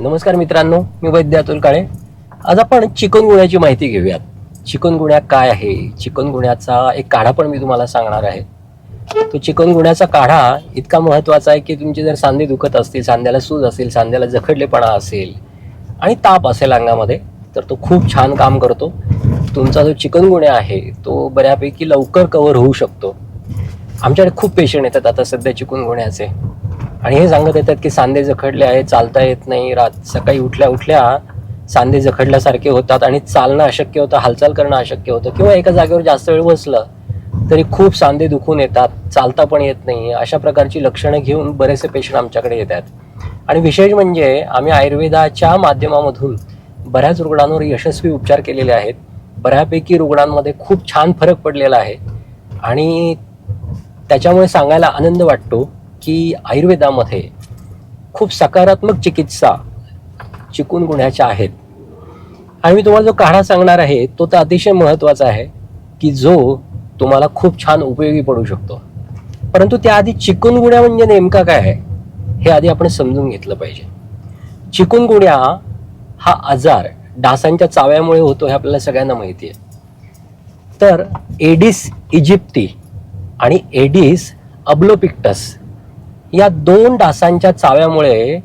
नमस्कार मित्रांनो, मी वैद्य अतुल काळे. आज आपण चिकनगुन्ह्याची माहिती घेऊयात. चिकनगुन्हा काय आहे, चिकनगुन्ह्याचा एक काढा पण मी तुम्हाला सांगणार आहे. तो चिकनगुन्ह्याचा काढा इतका महत्त्वाचा आहे की तुमची जर सांधे दुखत असतील, सांध्याला सूज असेल, सांध्याला जखडलेपणा असेल आणि ताप असेल अंगामध्ये, तर तो खूप छान काम करतो. तुमचा जो चिकनगुन्हा आहे तो बऱ्यापैकी लवकर कव्हर होऊ शकतो. आमच्याकडे खूप पेशंट येतात आता सध्या चिकनगुन्ह्याचे आणि हे सांगत येतात की सांधे जखडले आहे, चालता येत नाही, सकाळी उठल्या उठल्या सांधे जखडल्यासारखे होतात आणि चालणं अशक्य होतं, हालचाल करणं अशक्य होतं, किंवा एका जागेवर जास्त वेळ बसलं तरी खूप सांधे दुखून येतात, चालता पण येत नाही. अशा प्रकारची लक्षणं घेऊन बरेचसे पेशंट आमच्याकडे येतात. आणि विशेष म्हणजे आम्ही आयुर्वेदाच्या माध्यमामधून बऱ्याच रुग्णांवर यशस्वी उपचार केलेले आहेत. बऱ्यापैकी रुग्णांमध्ये खूप छान फरक पडलेला आहे आणि त्याच्यामुळे सांगायला आनंद वाटतो की आयुर्वेदामध्ये खूप सकारात्मक चिकित्सा चिकनगुन्ह्याच्या आहेत. आणि मी तुम्हाला जो काढा सांगणार आहे तो तर अतिशय महत्त्वाचा आहे की जो तुम्हाला खूप छान उपयोगी पडू शकतो. परंतु त्याआधी चिकनगुन्हा म्हणजे नेमका काय आहे हे आधी आपण समजून घेतलं पाहिजे. चिकनगुन्हा हा आजार डासांच्या चाव्यामुळे होतो हे आपल्याला सगळ्यांना माहिती आहे. तर एडिस इजिप्ती आणि एडिस अब्लोपिक्टस या दोन डासांच्या चाव्यामुळे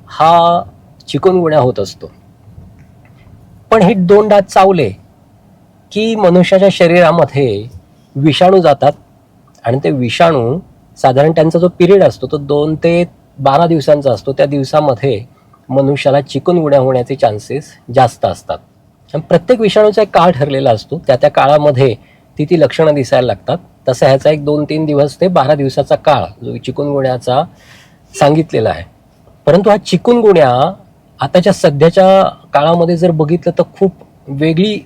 हा चिकनगुन्हा होत असतो. पण हे दोन डास चावले की मनुष्याच्या शरीरामध्ये विषाणू जातात आणि ते विषाणू साधारण त्यांचा जो पिरियड असतो तो 2 ते 12 दिवसांचा असतो. त्या दिवसामध्ये मनुष्याला चिकनगुन्हा होण्याचे चान्सेस जास्त असतात. आणि प्रत्येक विषाणूचा एक काळ ठरलेला असतो, त्या काळामध्ये ती लक्षणं दिसायला लागतात. तसं ह्याचा एक 2-3 दिवस ते 12 दिवसाचा काळ जो चिकनगुन्ह्याचा सांगितलेला आहे. परंतु हा चिकनगुन्हा आताच्या सध्याच्या काळामध्ये जर बघितलं तर खूप वेगळी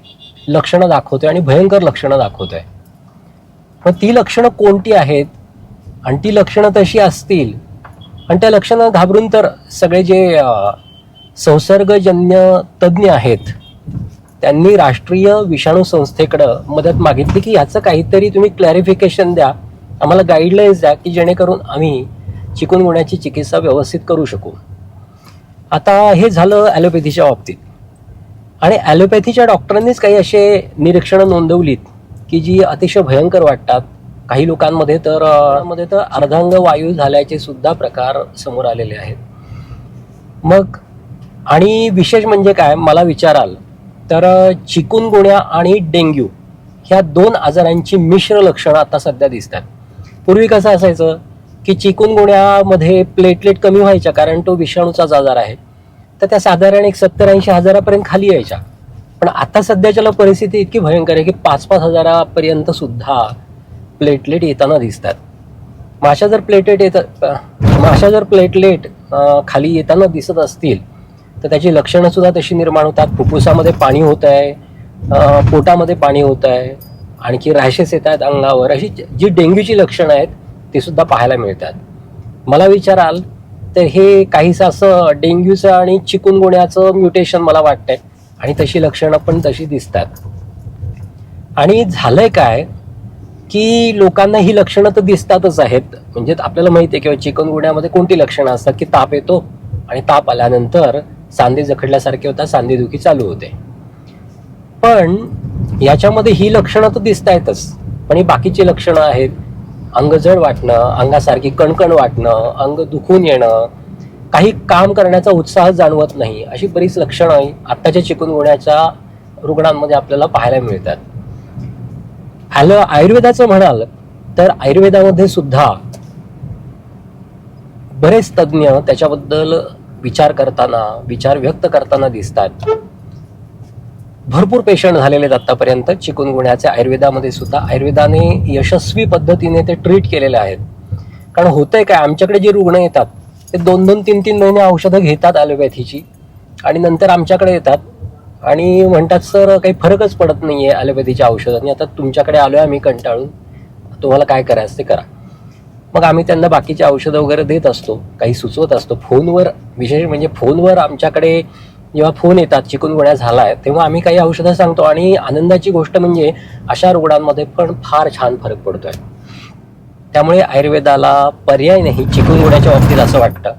लक्षणं दाखवतोय आणि भयंकर लक्षणं दाखवतोय. पण ती लक्षणं कोणती आहेत आणि ती लक्षणं तशी असतील आणि त्या लक्षणं घाबरून तर सगळे जे संसर्गजन्य तज्ज्ञ आहेत त्यांनी राष्ट्रीय विषाणू संस्थेकडं मदत मागितली की ह्याचं काहीतरी तुम्ही क्लॅरिफिकेशन द्या, आम्हाला गाईडलाईन्स द्या की जेणेकरून आम्ही चिकनगुन्ह्याची चिकित्सा व्यवस्थित करू शकू. आता हे झालं ॲलोपॅथीच्या बाबतीत. आणि ॲलोपॅथीच्या डॉक्टरांनीच काही असे निरीक्षणं नोंदवलीत की जी अतिशय भयंकर वाटतात. काही लोकांमध्ये तर अर्धांग वायू झाल्याचे सुद्धा प्रकार समोर आलेले आहेत. मग आणि विशेष म्हणजे काय मला विचाराल तर चिकनगुन्हा आणि डेंग्यू ह्या 2 आजारांची मिश्र लक्षणं आता सध्या दिसतात. पूर्वी कसं असायचं की चिकनगुन्ह्यामध्ये प्लेटलेट कमी व्हायच्या कारण तो विषाणूचाच आजार आहे, तर त्या साधारण एक 70-80 हजारापर्यंत खाली यायच्या. पण आता सध्याच्याला परिस्थिती इतकी भयंकर आहे की 5-5 हजारापर्यंत सुद्धा प्लेटलेट येताना दिसतात. अशा जर प्लेटलेट खाली येताना दिसत असतील तर त्याची लक्षणं सुद्धा तशी निर्माण होतात. फुफ्फुसामध्ये पाणी होत आहे, पोटामध्ये पाणी होत आहे, आणखी रॅशेस येत आहेत अंगावर. अशी जी डेंग्यूची लक्षणं आहेत ती सुद्धा पाहायला मिळतात. मला विचाराल तर हे काहीसं असं डेंग्यूचं आणि चिकनगुन्ह्याचं म्युटेशन मला वाटतंय आणि तशी लक्षणं पण तशी दिसतात. आणि झालंय काय की लोकांना ही लक्षणं तर दिसतातच आहेत. म्हणजे आपल्याला माहिती आहे किंवा चिकनगुन्ह्यामध्ये कोणती लक्षणं असतात की ताप येतो आणि ताप आल्यानंतर सांधे जखडल्यासारखे होतात, सांधेदुखी चालू होते. पण याच्यामध्ये ही लक्षणं तर दिसतायतच, पण ही बाकीची लक्षणं आहेत. अंग जड वाटणं, अंगासारखी कणकण वाटणं, अंग दुखून येणं, काही काम करण्याचा उत्साह जाणवत नाही, अशी बरीच लक्षणं आत्ताच्या चिकनगुन्ह्याच्या रुग्णांमध्ये आपल्याला पाहायला मिळतात. आयुर्वेदाचं म्हणाल तर आयुर्वेदामध्ये सुद्धा बरेच तज्ज्ञ त्याच्याबद्दल विचार व्यक्त करताना दिसतात. भरपूर पेशंट झालेले आहेत आतापर्यंत चिकनगुन्ह्याचे आयुर्वेदामध्ये सुद्धा. आयुर्वेदाने यशस्वी पद्धतीने ते ट्रीट केलेले आहेत. कारण होतंय काय, आमच्याकडे जे रुग्ण येतात ते 2-2, 3-3 महिने औषधं घेतात ॲलोपॅथीची आणि नंतर आमच्याकडे येतात आणि म्हणतात सर काही फरकच पडत नाही आहे ॲलोपॅथीच्या औषधांनी, आता तुमच्याकडे आलो आहे आम्ही कंटाळून, तुम्हाला काय करायचं ते करा. मग आम्ही त्यांना बाकीची औषधं वगैरे देत असतो, काही सुचवत असतो. फोनवर, विशेष म्हणजे फोनवर आमच्याकडे जेव्हा फोन येतात चिकनगुन्हा झाला आहे तेव्हा आम्ही काही औषधं सांगतो. आणि आनंदाची गोष्ट म्हणजे अशा रुग्णांमध्ये पण फार छान फरक पडतोय. त्यामुळे आयुर्वेदाला पर्याय नाही चिकनगुन्ह्याच्या बाबतीत असं वाटतं.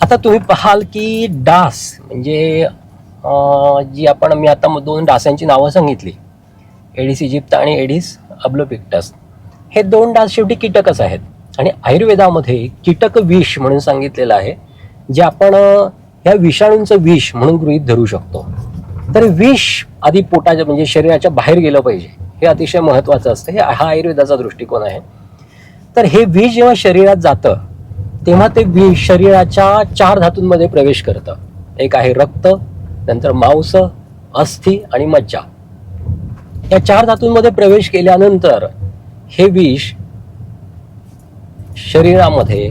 आता तुम्ही पाहाल की डास म्हणजे जी मी आता 2 डासांची नावं सांगितली, एडिस इजिप्त आणि एडिस अब्लोपिक्टस. हे 2 डास शेवटी कीटकच आहेत आणि आयुर्वेदामध्ये कीटक विष म्हणून सांगितलेलं आहे, जे आपण ह्या विषाणूंचं विष म्हणून गृहीत धरू शकतो. तर विष आधी पोटाच्या म्हणजे शरीराच्या बाहेर गेलं पाहिजे, हे अतिशय महत्वाचं असतं. हा आयुर्वेदाचा दृष्टिकोन आहे. तर हे विष जेव्हा शरीरात जातं तेव्हा ते विष शरीराच्या 4 धातूंमध्ये प्रवेश करतं. एक आहे रक्त, नंतर मांस, अस्थि आणि मज्जा. या 4 धातूंमध्ये प्रवेश केल्यानंतर हे विष शरीरामध्ये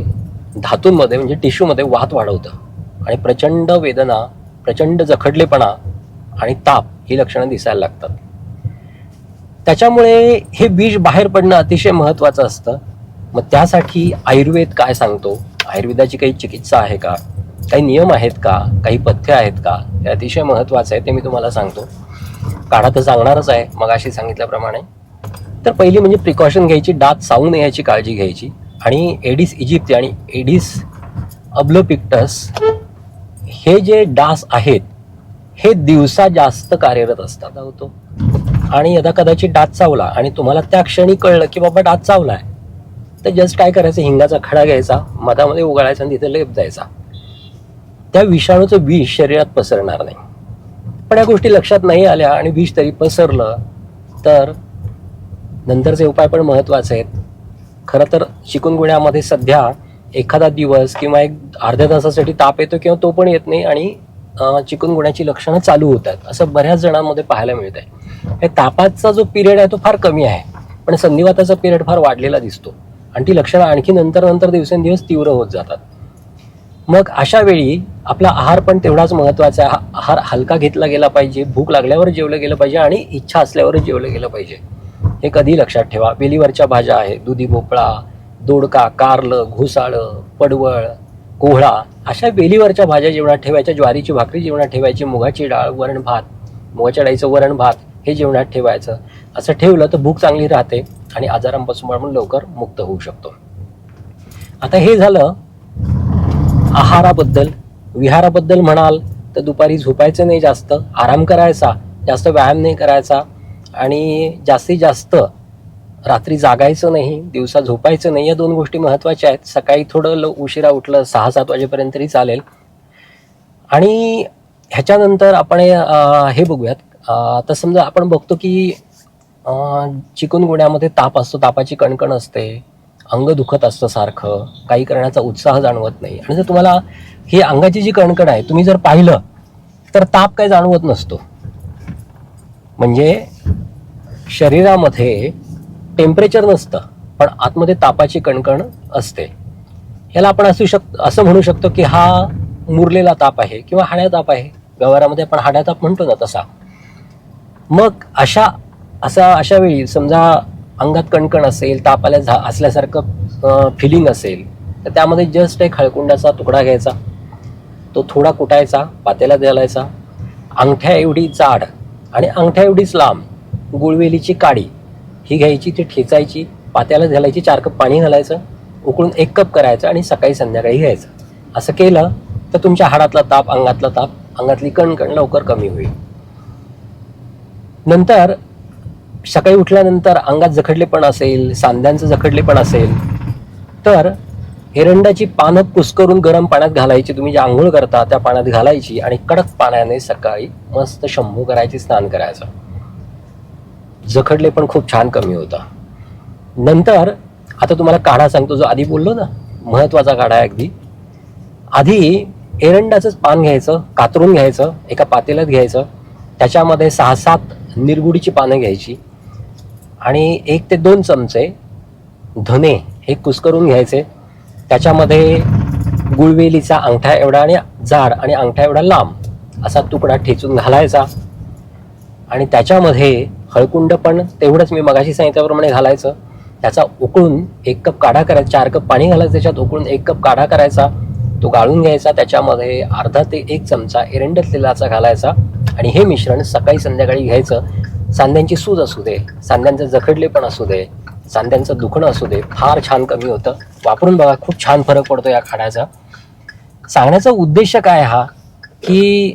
धातूंमध्ये म्हणजे टिश्यूमध्ये वात वाढवतं आणि प्रचंड वेदना, प्रचंड जखडलेपणा आणि ताप ही लक्षणं दिसायला लागतात. त्याच्यामुळे हे विष बाहेर पडणं अतिशय महत्वाचं असतं. मग त्यासाठी आयुर्वेद काय सांगतो, आयुर्वेदाची काही चिकित्सा आहे का, काही नियम आहेत का, काही पथ्य आहेत का, हे अतिशय महत्वाचं आहे. ते मी तुम्हाला सांगतो. काढा तर सांगणारच आहे मगाशी सांगितल्याप्रमाणे. तर पहिली म्हणजे प्रिकॉशन घ्यायची, दात चावू नये याची काळजी घ्यायची. आणि एडिस इजिप्ती आणि एडिस अब्लोपिक्टस हे जे डास आहेत हे दिवसा जास्त कार्यरत असतात होतो. आणि यदा कदाचित डास चावला आणि तुम्हाला त्या क्षणी कळलं की बाबा डास चावलाय, तर जस्ट काय करायचं, हिंगाचा खडा घ्यायचा, मधामध्ये उगाळायचा आणि तिथे लेप जायचा. त्या विषाणूचं विष शरीरात पसरणार नाही. पण या गोष्टी लक्षात नाही आल्या आणि विष तरी पसरलं तर नंतरचे उपाय पण महत्वाचे आहेत. खरं तर चिकुनगुन्यामध्ये सध्या एखादा दिवस किंवा एक अर्ध्या तासासाठी ताप येतो किंवा तो पण येत नाही आणि चिकुनगुन्याची लक्षणं चालू होतात, असं बऱ्याच जणांमध्ये पाहायला मिळत आहे. हे तापाचा जो पिरियड आहे तो फार कमी आहे, पण संधिवाताचा पिरियड फार वाढलेला दिसतो आणि ती लक्षणं आणखी नंतर दिवसेंदिवस तीव्र होत जातात. मग अशा वेळी आपला आहार पण तेवढाच महत्वाचा आहे. आहार हलका घेतला गेला पाहिजे, भूक लागल्यावर जेवलं गेलं पाहिजे आणि इच्छा असल्यावरच जेवलं गेलं पाहिजे. हे कधी लक्षात ठेवा. वेलीवरच्या भाज्या आहेत, दुधी भोपळा, दोडका, कारलं, घोसाळं, पडवळ, कोहळा, अशा वेलीवरच्या भाज्या जेवणात ठेवायच्या. ज्वारीची भाकरी जेवणात ठेवायची, मुगाची डाळ, वरण भात, मुगाच्या डाळीचं वरण भात हे जेवणात ठेवायचं. असं ठेवलं तर भूक चांगली राहते आणि आजारांपासून आपण लवकर मुक्त होऊ शकतो. आता हे झालं आहाराबद्दल. विहाराबद्दल म्हणाल तर दुपारी झोपायचं नाही, जास्त आराम करायचा, जास्त व्यायाम नाही करायचा आणि जास्तीत जास्त रात्री जागायचं नाही, दिवसा झोपायचं नाही. या 2 गोष्टी महत्वाच्या आहेत. सकाळी थोडं उशिरा उठलं 6-7 वाजेपर्यंत तरी चालेल. आणि ह्याच्यानंतर आपण हे बघूयात. आता समजा आपण बघतो की चिकुनगुन्यामध्ये ताप असतो, तापाची कणकण असते, अंग दुखत असतं सारखं, काही करण्याचा उत्साह जाणवत नाही. आणि जर तुम्हाला ही अंगाची जी कणकण आहे तुम्ही जर पाहिलं तर ताप काही जाणवत नसतो. म्हणजे शरीरामध्ये टेम्परेचर नसतं पण आतमध्ये तापाची कणकण असते. याला आपण असं म्हणू शकतो की हा मुरलेला ताप आहे किंवा हाड्या ताप आहे. व्यवहारामध्ये आपण हाड्या ताप म्हणतो ना तसा. मग अशा वेळी समजा अंगात कणकण असेल, तापाला असल्यासारखं फिलिंग असेल तर त्यामध्ये जस्ट एक हळकुंडाचा तुकडा घ्यायचा, तो थोडा कुटायचा, पातेल्यात घालायचा. अंगठ्या एवढी जाड आणि अंगठ्या एवढीच लांब गुळवेलीची काडी ही घ्यायची, ती ठेचायची, पात्याला घालायची, 4 कप पाणी घालायचं, उकळून 1 कप करायचं आणि सकाळी संध्याकाळी घ्यायचं. असं केलं तर तुमच्या हाडातला ताप, अंगातला ताप, अंगातली कणकण लवकर कमी होईल. नंतर सकाळी उठल्यानंतर अंगात जखडलेपण असेल, सांध्यांचं जखडलेपण असेल तर एरंडाची पानं कुस्करून गरम पाण्यात घालायची. तुम्ही जे आंघोळ करता त्या पाण्यात घालायची आणि कडक पाण्याने सकाळी मस्त शंभू करायची, स्नान करायचं. जखडलेपण खूप छान कमी होतं. नंतर आता तुम्हाला काढा सांगतो, जो आधी बोललो ना महत्वाचा काढा आहे अगदी. आधी एरंडाचंच पान घ्यायचं, कातरून घ्यायचं, एका पातेल्यात घ्यायचं, त्याच्यामध्ये 6-7 निरगुडीची पानं घ्यायची आणि 1 ते 2 चमचे धने हे कुस्करून घ्यायचे. त्याच्यामध्ये गुळवेलीचा अंगठा एवढा आणि जाड आणि अंगठा एवढा लांब असा तुकडा ठेचून घालायचा आणि त्याच्यामध्ये हळकुंड पण तेवढंच मी मगाशी सांगितल्याप्रमाणे घालायचं. त्याचा उकळून 1 कप काढा करायचा, 4 कप पाणी घालायचं, त्याच्यात उकळून 1 कप काढा करायचा, तो गाळून घ्यायचा. त्याच्यामध्ये अर्धा ते 1 चमचा एरंड तेलाचा घालायचा आणि हे मिश्रण सकाळी संध्याकाळी घ्यायचं. सांध्यांची सूज असू दे, सांध्यांचं जखडलेपण असू दे, सांध्यांचं दुखणं असू दे, फार छान कमी होतं. वापरून बघा, खूप छान फरक पडतो या काढ्याचा. सांगण्याचा उद्देश काय हा, की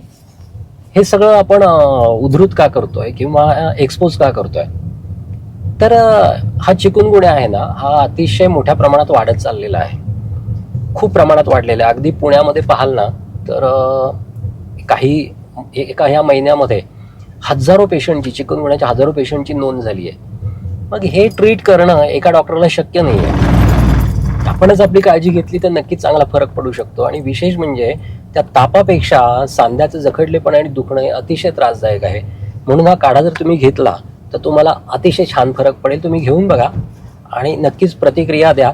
हे सगळं आपण उद्धृत का करतोय किंवा एक्सपोज का करतोय, तर हा चिकुनगुन्या आहे ना, हा अतिशय मोठ्या प्रमाणात वाढत चाललेला आहे, खूप प्रमाणात वाढलेला आहे. अगदी पुण्यामध्ये पाहाल ना तर काही एका ह्या महिन्यामध्ये हजारो पेशंटची, चिकनगुन्याच्या हजारो पेशंटची नोंद झाली आहे. मग हे ट्रीट करणं एका डॉक्टरला शक्य नाही आहे. आपणच आपली काळजी घेतली तर नक्कीच चांगला फरक पडू शकतो. आणि विशेष म्हणजे त्या तापापेक्षा सांध्याचं जखडलेपणा आणि दुखणं हे अतिशय त्रासदायक आहे. म्हणून हा काढा जर तुम्ही घेतला तर तुम्हाला अतिशय छान फरक पडेल. तुम्ही घेऊन बघा आणि नक्कीच प्रतिक्रिया द्या.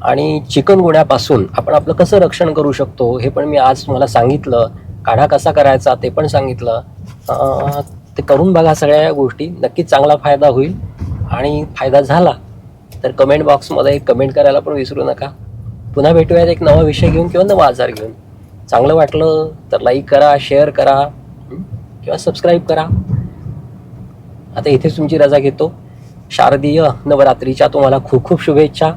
आणि चिकनगुन्यापासून आपण आपलं कसं रक्षण करू शकतो हे पण मी आज तुम्हाला सांगितलं. काढा कसा करायचा ते पण सांगितलं. ते करून बघा. सगळ्या या गोष्टी नक्कीच चांगला फायदा होईल. आणि फायदा झाला तर कमेंट बॉक्समध्ये कमेंट करायला पण विसरू नका. पुन्हा भेटूयात एक नवा विषय घेऊन किंवा नवा आजार घेऊन. चांगलं वाटलं तर लाईक करा, शेअर करा किंवा सबस्क्राईब करा. आता इथेच तुमची रजा घेतो. शारदीय नवरात्रीच्या तुम्हाला खूप खूप शुभेच्छा.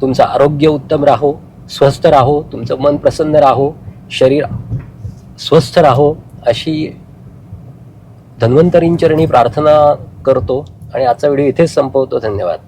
तुमचं आरोग्य उत्तम राहो, स्वस्थ राहो, तुमचं मन प्रसन्न राहो, शरीर स्वस्थ राहो अशी धन्वंतरींचरणी प्रार्थना करतो आणि आजचा व्हिडिओ इथेच संपवतो. धन्यवाद.